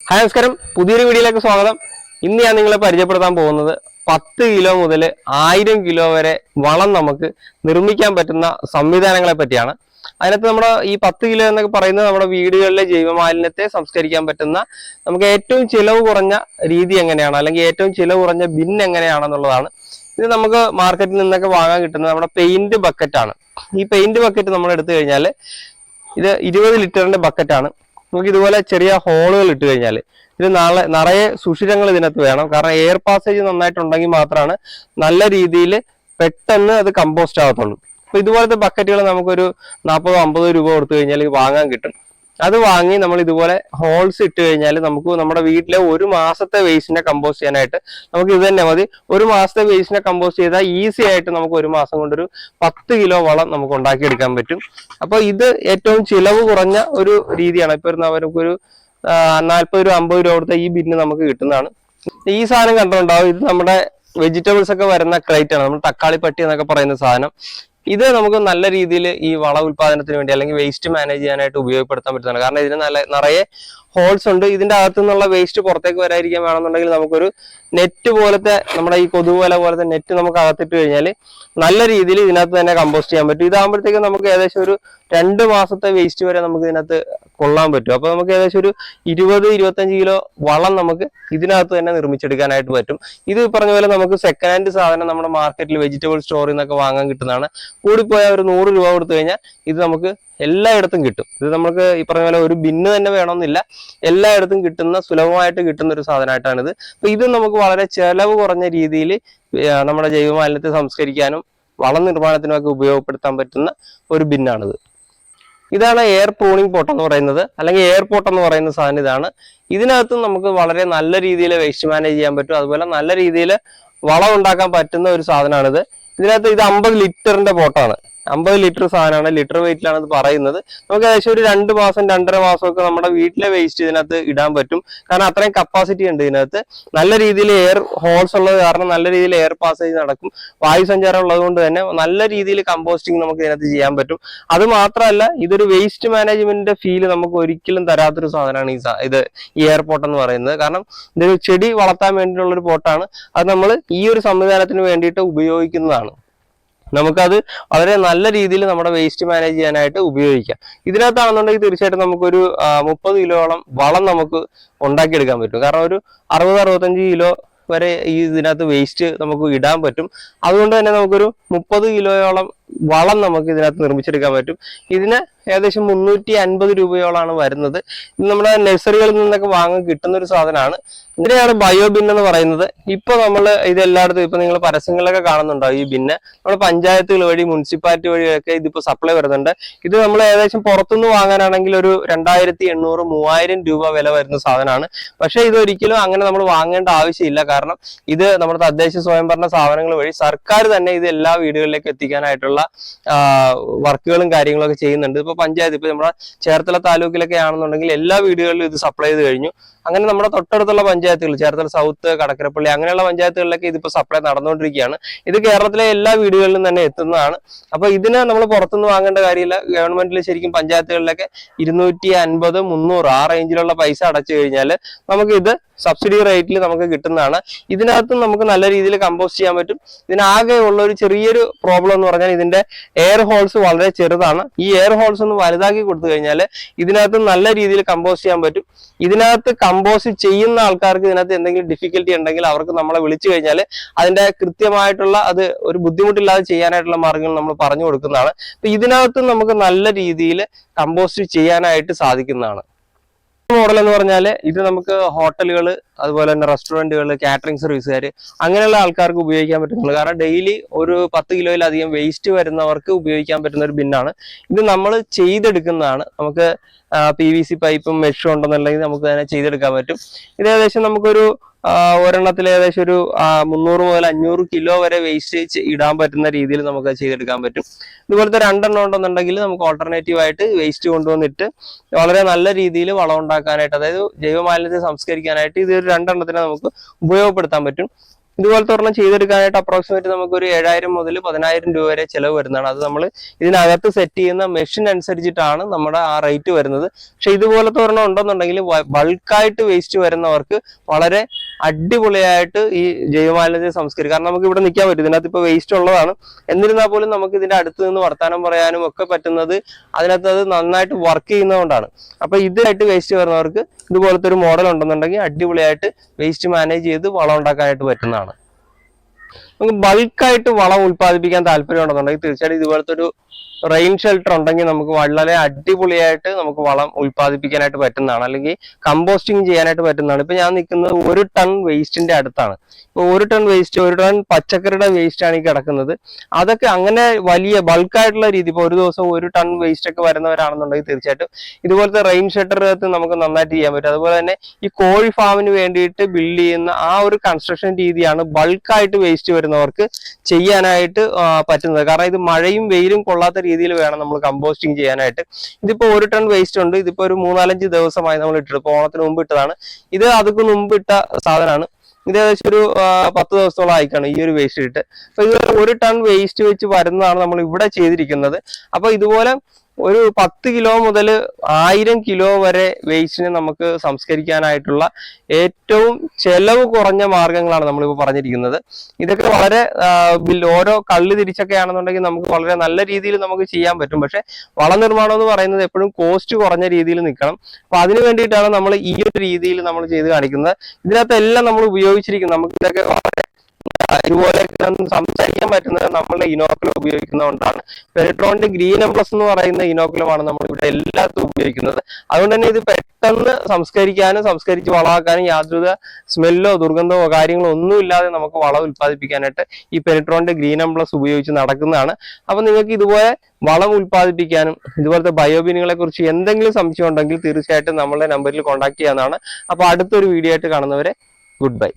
Hi നമസ്കാരം, പുതിയൊരു വീഡിയോയിലേക്ക് സ്വാഗതം. ഇന്ന് ഞാൻ നിങ്ങളെ പരിചയപ്പെടുത്താൻ പോകുന്നത് 10 കിലോ മുതൽ 1000 കിലോ വരെ വളം നമുക്ക് നിർമ്മിക്കാൻ പറ്റുന്ന സംവിധാനങ്ങളെ പറ്റിയാണ്. അതിനകത്ത് നമ്മുടെ ഈ 10 കിലോ എന്നൊക്കെ പറയുന്നത് നമ്മുടെ വീടുകളിലെ ജൈവമാലിന്യത്തെ സംസ്കരിക്കാൻ പറ്റുന്ന നമുക്ക് ഏറ്റവും ചിലവ് കുറഞ്ഞ രീതി എങ്ങനെയാണ്, അല്ലെങ്കിൽ ഏറ്റവും ചിലവ് കുറഞ്ഞ ബിൻ എങ്ങനെയാണെന്നുള്ളതാണ്. ഇത് നമുക്ക് മാർക്കറ്റിൽ നിന്നൊക്കെ വാങ്ങാൻ കിട്ടുന്നത് നമ്മുടെ പെയിന്റ് ബക്കറ്റാണ്. ഈ പെയിന്റ് ബക്കറ്റ് നമ്മൾ എടുത്തു കഴിഞ്ഞാൽ ഇത് 20 ലിറ്ററിന്റെ ബക്കറ്റാണ്. നമുക്ക് ഇതുപോലെ ചെറിയ ഹോളുകൾ ഇട്ട് കഴിഞ്ഞാൽ ഇത് നിറയെ സുഷിരങ്ങൾ ഇതിനകത്ത് വേണം. കാരണം എയർ പാസേജ് നന്നായിട്ടുണ്ടെങ്കിൽ മാത്രമാണ് നല്ല രീതിയിൽ പെട്ടെന്ന് അത് കമ്പോസ്റ്റ് ആകത്തുള്ളൂ. അപ്പൊ ഇതുപോലത്തെ ബക്കറ്റുകൾ നമുക്കൊരു 40-50 രൂപ കൊടുത്തു കഴിഞ്ഞാൽ വാങ്ങാൻ കിട്ടും. അത് വാങ്ങി നമ്മൾ ഇതുപോലെ ഹോൾസ് ഇട്ട് കഴിഞ്ഞാൽ നമുക്ക് നമ്മുടെ വീട്ടിലെ ഒരു മാസത്തെ വേസ്റ്റിനെ കമ്പോസ്റ്റ് ചെയ്യാനായിട്ട് നമുക്ക് ഇത് തന്നെ മതി. ഒരു മാസത്തെ വേസ്റ്റിനെ കമ്പോസ്റ്റ് ചെയ്താൽ ഈസി ആയിട്ട് നമുക്ക് ഒരു മാസം കൊണ്ടൊരു 10 കിലോ വളം നമുക്ക് ഉണ്ടാക്കിയെടുക്കാൻ പറ്റും. അപ്പൊ ഇത് ഏറ്റവും ചിലവ് കുറഞ്ഞ ഒരു രീതിയാണ്. ഇപ്പൊ നമുക്കൊരു 40 രൂപ 50 രൂപ കൊടുത്ത ഈ ബിന്ന് നമുക്ക് കിട്ടുന്നതാണ്. ഈ സാധനം കണ്ടിട്ടുണ്ടാവും, ഇത് നമ്മുടെ വെജിറ്റബിൾസ് ഒക്കെ വരുന്ന ക്രേറ്റ് ആണ്, നമ്മൾ തക്കാളി പട്ടി എന്നൊക്കെ പറയുന്ന സാധനം. ഇത് നമുക്ക് നല്ല രീതിയിൽ ഈ വള ഉൽപാദനത്തിന് വേണ്ടി അല്ലെങ്കിൽ വേസ്റ്റ് മാനേജ് ചെയ്യാനായിട്ട് ഉപയോഗപ്പെടുത്താൻ പറ്റുന്നതാണ്. കാരണം ഇതിന് നിറയെ ഹോൾസ് ഉണ്ട്. ഇതിന്റെ അകത്തു നിന്നുള്ള വേസ്റ്റ് പുറത്തേക്ക് വരാതിരിക്കാൻ വേണമെന്നുണ്ടെങ്കിൽ നമുക്കൊരു നെറ്റ് പോലത്തെ, നമ്മുടെ ഈ കൊതുകുവല പോലത്തെ നെറ്റ് നമുക്ക് അകത്തിട്ട് കഴിഞ്ഞാൽ നല്ല രീതിയിൽ ഇതിനകത്ത് തന്നെ കമ്പോസ്റ്റ് ചെയ്യാൻ പറ്റും. ഇതാകുമ്പോഴത്തേക്കും നമുക്ക് ഏകദേശം ഒരു 2 മാസത്തെ വേസ്റ്റ് വരെ നമുക്ക് ഇതിനകത്ത് കൊള്ളാൻ പറ്റും. അപ്പൊ നമുക്ക് ഏകദേശം ഒരു 20-25 കിലോ വളം നമുക്ക് ഇതിനകത്ത് തന്നെ നിർമ്മിച്ചെടുക്കാനായിട്ട് പറ്റും. ഇത് പറഞ്ഞ പോലെ നമുക്ക് സെക്കൻഡ് ഹാൻഡ് സാധനം നമ്മുടെ മാർക്കറ്റിൽ വെജിറ്റബിൾ സ്റ്റോറിൽ നിന്നൊക്കെ വാങ്ങാൻ കിട്ടുന്നതാണ്. കൂടിപ്പോയാൽ ഒരു 100 രൂപ കൊടുത്തു കഴിഞ്ഞാൽ ഇത് നമുക്ക് എല്ലായിടത്തും കിട്ടും. ഇത് നമുക്ക് ഈ പറഞ്ഞ പോലെ ഒരു ബിന്ന് തന്നെ വേണമെന്നില്ല, എല്ലായിടത്തും കിട്ടുന്ന, സുലഭമായിട്ട് കിട്ടുന്ന ഒരു സാധനമായിട്ടാണിത്. അപ്പൊ ഇത് നമുക്ക് വളരെ ചെലവ് കുറഞ്ഞ രീതിയിൽ നമ്മുടെ ജൈവമാലിന്യത്തെ സംസ്കരിക്കാനും വളം നിർമ്മാണത്തിനും ഒക്കെ ഉപയോഗപ്പെടുത്താൻ പറ്റുന്ന ഒരു ബിന്നാണിത്. ഇതാണ് എയർ പ്രൂണിംഗ് പോട്ട് എന്ന് പറയുന്നത്, അല്ലെങ്കിൽ എയർപോർട്ട് എന്ന് പറയുന്ന സാധനം ഇതാണ്. ഇതിനകത്ത് നമുക്ക് വളരെ നല്ല രീതിയിൽ വേസ്റ്റ് മാനേജ് ചെയ്യാൻ പറ്റും. അതുപോലെ നല്ല രീതിയിൽ വളം ഉണ്ടാക്കാൻ പറ്റുന്ന ഒരു സാധനമാണിത്. ഇതിനകത്ത് ഇത് 50 ലിറ്ററിന്റെ പോട്ടാണ്. 50 ലിറ്റർ സാധനമാണ്, ലിറ്റർ വെയിറ്റിലാണ് ഇത് പറയുന്നത്. നമുക്ക് ഏകദേശം ഒരു 2 മാസം 2.5 മാസമൊക്കെ നമ്മുടെ വീട്ടിലെ വേസ്റ്റ് ഇതിനകത്ത് ഇടാൻ പറ്റും. കാരണം അത്രയും കപ്പാസിറ്റി ഉണ്ട് ഇതിനകത്ത്. നല്ല രീതിയിൽ എയർ ഹോൾസ് ഉള്ളത് കാരണം നല്ല രീതിയിൽ എയർ പാസേജ് നടക്കും. വായുസഞ്ചാരം ഉള്ളത് കൊണ്ട് തന്നെ നല്ല രീതിയിൽ കമ്പോസ്റ്റിംഗ് നമുക്ക് ഇതിനകത്ത് ചെയ്യാൻ പറ്റും. അത് മാത്രമല്ല, ഇതൊരു വേസ്റ്റ് മാനേജ്മെന്റിന്റെ ഫീല് നമുക്ക് ഒരിക്കലും തരാത്തൊരു സാധനമാണ് ഇത് ഈ എയർപോർട്ട് എന്ന് പറയുന്നത്. കാരണം ഇതൊരു ചെടി വളർത്താൻ വേണ്ടിയിട്ടുള്ള ഒരു പോട്ടാണ്. അത് നമ്മൾ ഈ ഒരു സംവിധാനത്തിന് വേണ്ടിയിട്ട് ഉപയോഗിക്കുന്നതാണ്. നമുക്കത് വളരെ നല്ല രീതിയിൽ നമ്മുടെ വേസ്റ്റ് മാനേജ് ചെയ്യാനായിട്ട് ഉപയോഗിക്കാം. ഇതിനകത്താണെന്നുണ്ടെങ്കിൽ തീർച്ചയായിട്ടും നമുക്കൊരു 30 കിലോളം വളം നമുക്ക് ഉണ്ടാക്കിയെടുക്കാൻ പറ്റും. കാരണം ഒരു 60-65 കിലോ വരെ ഈ ഇതിനകത്ത് വേസ്റ്റ് നമുക്ക് ഇടാൻ പറ്റും. അതുകൊണ്ട് തന്നെ നമുക്കൊരു 30 കിലോയോളം വളം നമുക്ക് ഇതിനകത്ത് നിർമ്മിച്ചെടുക്കാൻ പറ്റും. ഇതിന് ഏകദേശം 350 രൂപയോളാണ് വരുന്നത്. ഇത് നമ്മുടെ നഴ്സറികളിൽ നിന്നൊക്കെ വാങ്ങാൻ കിട്ടുന്ന ഒരു സാധനമാണ്. ഇതിനെയാണ് ബയോബിൻ എന്ന് പറയുന്നത്. ഇപ്പൊ നമ്മൾ ഇത് എല്ലായിടത്തും ഇപ്പൊ നിങ്ങൾ പരസ്യങ്ങളിലൊക്കെ കാണുന്നുണ്ടാവും. ഈ ബിന്ന് നമ്മുടെ പഞ്ചായത്തുകൾ വഴി, മുനിസിപ്പാലിറ്റി വഴിയൊക്കെ ഇതിപ്പോ സപ്ലൈ വരുന്നുണ്ട്. ഇത് നമ്മൾ ഏകദേശം പുറത്തുനിന്ന് വാങ്ങാനാണെങ്കിൽ ഒരു 2800-3000 രൂപ വില വരുന്ന സാധനമാണ്. പക്ഷെ ഇതൊരിക്കലും അങ്ങനെ നമ്മൾ വാങ്ങേണ്ട ആവശ്യമില്ല. കാരണം ഇത് നമ്മുടെ തദ്ദേശ സ്വയംഭരണ സ്ഥാപനങ്ങൾ വഴി സർക്കാർ തന്നെ ഇത് എല്ലാ വീടുകളിലേക്ക് എത്തിക്കാനായിട്ടുള്ള വർക്കുകളും കാര്യങ്ങളൊക്കെ ചെയ്യുന്നുണ്ട്. ഇപ്പൊ പഞ്ചായത്ത്, ഇപ്പൊ നമ്മുടെ ചേർത്തല താലൂക്കിലൊക്കെ ആണെന്നുണ്ടെങ്കിൽ എല്ലാ വീടുകളിലും ഇത് സപ്ലൈ ചെയ്ത് കഴിഞ്ഞു. അങ്ങനെ നമ്മുടെ തൊട്ടടുത്തുള്ള പഞ്ചായത്തുകൾ, ചേർത്തല സൗത്ത്, കടക്കരപ്പള്ളി, അങ്ങനെയുള്ള പഞ്ചായത്തുകളിലൊക്കെ ഇതിപ്പോ സപ്ലൈ നടന്നുകൊണ്ടിരിക്കുകയാണ്. ഇത് കേരളത്തിലെ എല്ലാ വീടുകളിലും തന്നെ എത്തുന്നതാണ്. അപ്പൊ ഇതിന് നമ്മൾ പുറത്തുനിന്ന് വാങ്ങേണ്ട കാര്യമില്ല. ഗവൺമെന്റിൽ ശരിക്കും പഞ്ചായത്തുകളിലൊക്കെ 250-300 ആ റേഞ്ചിലുള്ള പൈസ അടച്ചു കഴിഞ്ഞാൽ നമുക്ക് ഇത് സബ്സിഡി റേറ്റിൽ നമുക്ക് കിട്ടുന്നതാണ്. ഇതിനകത്ത് നമുക്ക് നല്ല രീതിയിൽ കമ്പോസ്റ്റ് ചെയ്യാൻ പറ്റും. ഇതിനാകെ ഉള്ള ഒരു ചെറിയൊരു പ്രോബ്ലം എന്ന് പറഞ്ഞാൽ ഇതിന്റെ എയർ ഹോൾസ് വളരെ ചെറുതാണ്. ഈ എയർ ഹോൾസ് ഒന്ന് വലുതാക്കി കൊടുത്തു കഴിഞ്ഞാൽ ഇതിനകത്ത് നല്ല രീതിയിൽ കമ്പോസ്റ്റ് ചെയ്യാൻ പറ്റും. ഇതിനകത്ത് കമ്പോസ്റ്റ് ചെയ്യുന്ന ആൾക്കാർക്ക് ഇതിനകത്ത് എന്തെങ്കിലും ഡിഫിക്കൽട്ടി ഉണ്ടെങ്കിൽ അവർക്ക് നമ്മളെ വിളിച്ചു കഴിഞ്ഞാൽ അതിന്റെ കൃത്യമായിട്ടുള്ള, അത് ഒരു ബുദ്ധിമുട്ടില്ലാതെ ചെയ്യാനായിട്ടുള്ള മാർഗങ്ങൾ നമ്മൾ പറഞ്ഞു കൊടുക്കുന്നതാണ്. അപ്പൊ ഇതിനകത്ത് നമുക്ക് നല്ല രീതിയിൽ കമ്പോസ്റ്റ് ചെയ്യാനായിട്ട് സാധിക്കുന്നതാണ്. മോഡൽ എന്ന് പറഞ്ഞാൽ ഇത് നമുക്ക് ഹോട്ടലുകൾ, അതുപോലെ തന്നെ റെസ്റ്റോറന്റുകൾ, കാറ്ററിംഗ് സർവീസുകാർ, അങ്ങനെയുള്ള ആൾക്കാർക്ക് ഉപയോഗിക്കാൻ പറ്റുന്നുള്ളൂ. കാരണം ഡെയിലി ഒരു 10 കിലോയിലധികം വേസ്റ്റ് വരുന്നവർക്ക് ഉപയോഗിക്കാൻ പറ്റുന്ന ഒരു ബിന്നാണ്. ഇത് നമ്മൾ ചെയ്തെടുക്കുന്നതാണ്. നമുക്ക് PVC പൈപ്പും മെഷും ഉണ്ടെന്നുണ്ടെങ്കിൽ നമുക്ക് തന്നെ ചെയ്തെടുക്കാൻ പറ്റും. ഇത് ഏകദേശം നമുക്കൊരു ഒരെണ്ണത്തിൽ ഏകദേശം ഒരു 300-500 കിലോ വരെ വേസ്റ്റ് ഇടാൻ പറ്റുന്ന രീതിയിൽ നമുക്ക് ചെയ്തെടുക്കാൻ പറ്റും. ഇതുപോലത്തെ 2 എണ്ണം ഉണ്ടെന്നുണ്ടെങ്കിൽ നമുക്ക് ഓൾട്ടർനേറ്റീവ് ആയിട്ട് വേസ്റ്റ് കൊണ്ടുവന്നിട്ട് വളരെ നല്ല രീതിയിൽ വളം ഉണ്ടാക്കാനായിട്ട്, അതായത് ജൈവമാലിന്യത്തെ സംസ്കരിക്കാനായിട്ട് ഇത് ഒരു 2 എണ്ണത്തിനെ നമുക്ക് ഉപയോഗപ്പെടുത്താൻ പറ്റും. ഇതുപോലത്തെ ഒരെണ്ണം ചെയ്തെടുക്കാനായിട്ട് അപ്രോക്സിമേറ്റ് നമുക്ക് ഒരു 7,000 മുതൽ 10,000 രൂപ വരെ ചിലവ് വരുന്നതാണ്. അത് നമ്മൾ ഇതിനകത്ത് സെറ്റ് ചെയ്യുന്ന മെഷീൻ അനുസരിച്ചിട്ടാണ് നമ്മുടെ ആ റേറ്റ് വരുന്നത്. പക്ഷെ ഇതുപോലത്തെ ഒരെണ്ണം ഉണ്ടെന്നുണ്ടെങ്കിൽ ബൾക്കായിട്ട് വേസ്റ്റ് വരുന്നവർക്ക് വളരെ അടിപൊളിയായിട്ട് ഈ ജൈവമാലിന്യത്തെ സംസ്കരിക്കും. കാരണം നമുക്ക് ഇവിടെ നിൽക്കാൻ പറ്റും, ഇതിനകത്ത് ഇപ്പൊ വേസ്റ്റ് ഉള്ളതാണ്, എന്നിരുന്നാൽ പോലും നമുക്ക് ഇതിന്റെ അടുത്ത് നിന്ന് വർത്താനം പറയാനും ഒക്കെ പറ്റുന്നത് അതിനകത്ത് അത് നന്നായിട്ട് വർക്ക് ചെയ്യുന്നതുകൊണ്ടാണ്. അപ്പൊ ഇതായിട്ട് വേസ്റ്റ് വരുന്നവർക്ക് ഇതുപോലത്തെ ഒരു മോഡൽ ഉണ്ടെന്നുണ്ടെങ്കിൽ അടിപൊളിയായിട്ട് വേസ്റ്റ് മാനേജ് ചെയ്ത് വളം ഉണ്ടാക്കാനായിട്ട് പറ്റുന്നതാണ്. നമുക്ക് ബൾക്കായിട്ട് വളം ഉൽപ്പാദിപ്പിക്കാൻ താല്പര്യം ഉണ്ടെന്നുണ്ടെങ്കിൽ തീർച്ചയായിട്ടും ഇതുപോലത്തെ ഒരു റെയിൻ ഷെൽട്ടർ ഉണ്ടെങ്കിൽ നമുക്ക് വളരെ അടിപൊളിയായിട്ട് നമുക്ക് വളം ഉൽപ്പാദിപ്പിക്കാനായിട്ട് പറ്റുന്നതാണ്, അല്ലെങ്കിൽ കമ്പോസ്റ്റിംഗ് ചെയ്യാനായിട്ട് പറ്റുന്നതാണ്. ഇപ്പൊ ഞാൻ നിൽക്കുന്നത് 1 ടൺ വേസ്റ്റിന്റെ അടുത്താണ്. ഇപ്പൊ 1 ടൺ വേസ്റ്റ്, 1 ടൺ പച്ചക്കറിയുടെ വേസ്റ്റ് ആണ് ഈ കിടക്കുന്നത്. അതൊക്കെ അങ്ങനെ വലിയ ബൾക്കായിട്ടുള്ള രീതി, ഇപ്പൊ ഒരു ദിവസം 1 ടൺ വേസ്റ്റ് ഒക്കെ വരുന്നവരാണെന്നുണ്ടെങ്കിൽ തീർച്ചയായിട്ടും ഇതുപോലത്തെ റെയിൻ ഷെൽട്ടറിനകത്ത് നമുക്ക് നന്നായിട്ട് ചെയ്യാൻ പറ്റും. അതുപോലെ തന്നെ ഈ കോഴി ഫാമിന് വേണ്ടിയിട്ട് ബിൽഡ് ചെയ്യുന്ന ആ ഒരു കൺസ്ട്രക്ഷൻ രീതിയാണ് ബൾക്കായിട്ട് വേസ്റ്റ് വരുന്നവർക്ക് ചെയ്യാനായിട്ട് പറ്റുന്നത്. കാരണം ഇത് മഴയും വെയിലും കൊള്ളാത്ത രീതിയിൽ വേണം നമ്മൾ കമ്പോസ്റ്റിംഗ് ചെയ്യാനായിട്ട്. ഇതിപ്പോ 1 ടൺ വേസ്റ്റ് ഉണ്ട്. ഇതിപ്പോ ഒരു 3-4 ദിവസമായി നമ്മൾ ഇട്ടത്. ഇപ്പൊ ഓണത്തിന് മുമ്പ് ഇട്ടതാണ്. ഇത് അതൊക്കെ മുമ്പ് ഇട്ട സാധനമാണ്. ഇത് ഏകദേശം ഒരു 10 ദിവസത്തോളം ആയിക്കാണ് ഈ ഒരു വേസ്റ്റ് ഇട്ട്. അപ്പൊ ഇത് 1 ടൺ വേസ്റ്റ് വെച്ച് വരുന്നതാണ് നമ്മൾ ഇവിടെ ചെയ്തിരിക്കുന്നത്. അപ്പൊ ഇതുപോലെ ഒരു 10 കിലോ മുതൽ 1000 കിലോ വരെ വേസ്റ്റിനെ നമുക്ക് സംസ്കരിക്കാനായിട്ടുള്ള ഏറ്റവും ചെലവ് കുറഞ്ഞ മാർഗങ്ങളാണ് നമ്മളിപ്പോൾ പറഞ്ഞിരിക്കുന്നത്. ഇതൊക്കെ വളരെ ഓരോ കള്ള് തിരിച്ചൊക്കെ ആണെന്നുണ്ടെങ്കിൽ നമുക്ക് വളരെ നല്ല രീതിയിൽ നമുക്ക് ചെയ്യാൻ പറ്റും. പക്ഷെ വളനിർമ്മാണം എന്ന് പറയുന്നത് എപ്പോഴും കോസ്റ്റ് കുറഞ്ഞ രീതിയിൽ നിൽക്കണം. അപ്പൊ അതിന് വേണ്ടിയിട്ടാണ് നമ്മൾ ഈ ഒരു രീതിയിൽ നമ്മൾ ചെയ്ത് കാണിക്കുന്നത്. ഇതിനകത്ത് എല്ലാം നമ്മൾ ഉപയോഗിച്ചിരിക്കുന്നത്, നമുക്ക് ഇതൊക്കെ ഇതുപോലെ സംസാരിക്കാൻ പറ്റുന്നത് നമ്മളുടെ ഇനോക്കുലം ഉപയോഗിക്കുന്നതുകൊണ്ടാണ്. പെരിട്രോണിന്റെ ഗ്രീൻ എംപ്ലസ് എന്ന് പറയുന്ന ഇനോക്കുലമാണ് നമ്മൾ ഇവിടെ എല്ലാത്തും ഉപയോഗിക്കുന്നത്. അതുകൊണ്ട് തന്നെ ഇത് പെട്ടെന്ന് സംസ്കരിക്കാനും സംസ്കരിച്ച് വളമാക്കാനും യാതൊരു സ്മെല്ലോ ദുർഗന്ധമോ കാര്യങ്ങളോ ഒന്നുമില്ലാതെ നമുക്ക് വളം ഉൽപ്പാദിപ്പിക്കാനായിട്ട് ഈ പെരിട്രോണിന്റെ ഗ്രീൻ എംപ്ലസ് ഉപയോഗിച്ച് നടക്കുന്നതാണ്. അപ്പൊ നിങ്ങൾക്ക് ഇതുപോലെ വളം ഉൽപ്പാദിപ്പിക്കാനും ഇതുപോലത്തെ ബയോബിനുകളെ കുറിച്ച് എന്തെങ്കിലും സംശയം ഉണ്ടെങ്കിൽ തീർച്ചയായിട്ടും നമ്മളുടെ നമ്പറിൽ കോൺടാക്ട് ചെയ്യാവുന്നതാണ്. അപ്പൊ അടുത്തൊരു വീഡിയോ ആയിട്ട് കാണുന്നവരെ ഗുഡ് ബൈ.